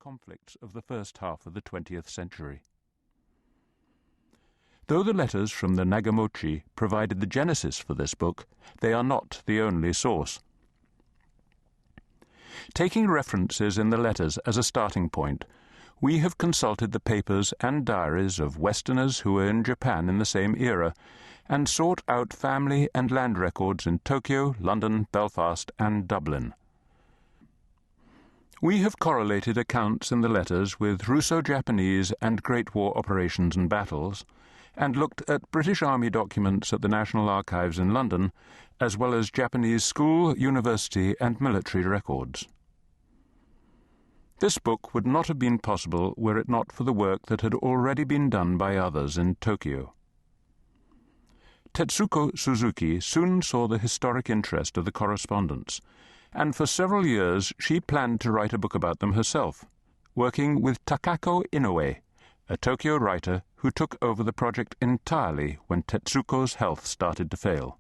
conflicts of the first half of the 20th century. Though the letters from the Nagamochi provided the genesis for this book, they are not the only source. Taking references in the letters as a starting point, we have consulted the papers and diaries of Westerners who were in Japan in the same era, and sought out family and land records in Tokyo, London, Belfast, and Dublin. We have correlated accounts in the letters with Russo-Japanese and Great War operations and battles, and looked at British Army documents at the National Archives in London, as well as Japanese school, university, and military records. This book would not have been possible were it not for the work that had already been done by others in Tokyo. Tetsuko Suzuki soon saw the historic interest of the correspondence, and for several years she planned to write a book about them herself, working with Takako Inoue, a Tokyo writer who took over the project entirely when Tetsuko's health started to fail.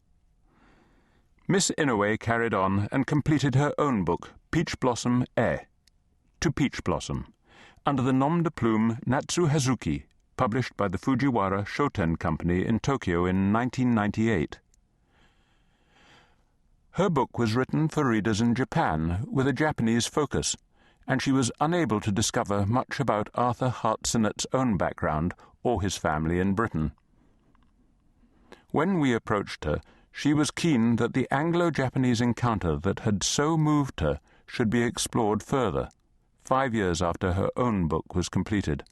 Miss Inoue carried on and completed her own book, Peach Blossom To Peach Blossom, under the nom de plume Natsu Hazuki, published by the Fujiwara Shoten Company in Tokyo in 1998. Her book was written for readers in Japan with a Japanese focus, and she was unable to discover much about Arthur Hart-Synnot's own background or his family in Britain. When we approached her, she was keen that the Anglo-Japanese encounter that had so moved her should be explored further, 5 years after her own book was completed.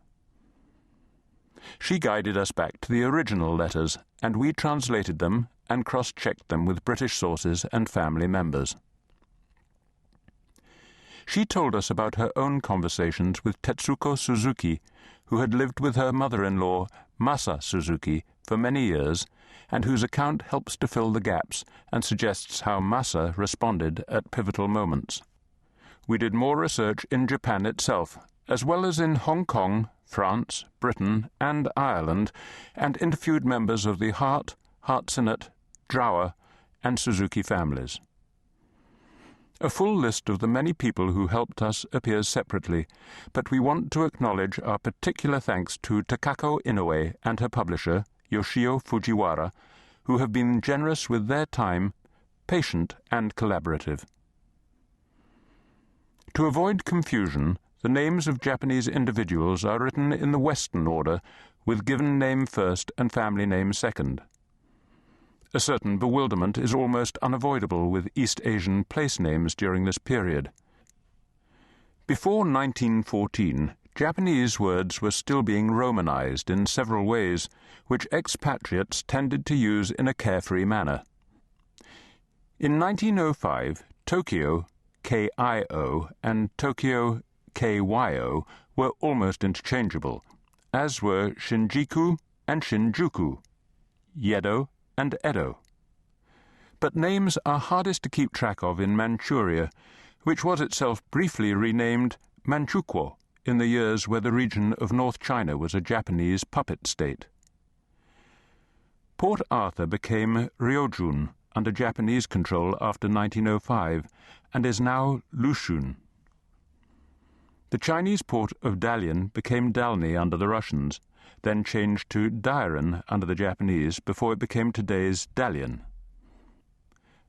She guided us back to the original letters, and we translated them and cross-checked them with British sources and family members. She told us about her own conversations with Tetsuko Suzuki, who had lived with her mother-in-law, Masa Suzuki, for many years, and whose account helps to fill the gaps and suggests how Masa responded at pivotal moments. We did more research in Japan itself, as well as in Hong Kong, France, Britain, and Ireland, and interviewed members of the Hart-Synnot, Drower, and Suzuki families. A full list of the many people who helped us appears separately, but we want to acknowledge our particular thanks to Takako Inoue and her publisher, Yoshio Fujiwara, who have been generous with their time, patient and collaborative. To avoid confusion, the names of Japanese individuals are written in the Western order, with given name first and family name second. A certain bewilderment is almost unavoidable with East Asian place names during this period. Before 1914, Japanese words were still being Romanized in several ways, which expatriates tended to use in a carefree manner. In 1905, Tokyo, K-I-O, and Tokyo, K-Y-O, were almost interchangeable, as were Shinjuku and Shinjuku, Yedo and Edo. But names are hardest to keep track of in Manchuria, which was itself briefly renamed Manchukuo in the years where the region of North China was a Japanese puppet state. Port Arthur became Ryojun under Japanese control after 1905 and is now Lushun. The Chinese port of Dalian became Dalny under the Russians, then changed to Dairen under the Japanese before it became today's Dalian.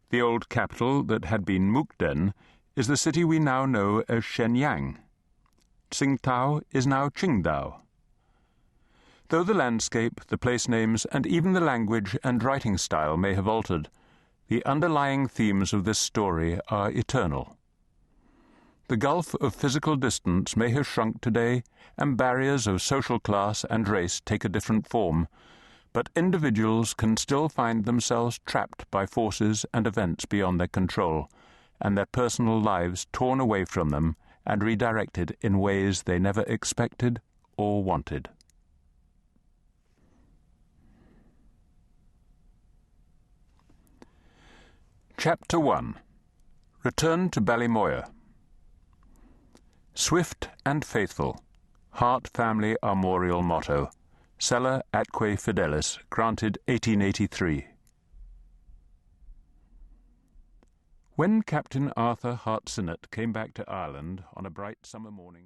The old capital that had been Mukden is the city we now know as Shenyang. Tsingtao is now Qingdao. Though the landscape, the place names, and even the language and writing style may have altered, the underlying themes of this story are eternal. The gulf of physical distance may have shrunk today, and barriers of social class and race take a different form, but individuals can still find themselves trapped by forces and events beyond their control, and their personal lives torn away from them and redirected in ways they never expected or wanted. Chapter 1. Return to Ballimoya. Swift and faithful. Hart family armorial motto. Cella atque fidelis, granted 1883. When Captain Arthur Hart-Synnot came back to Ireland on a bright summer morning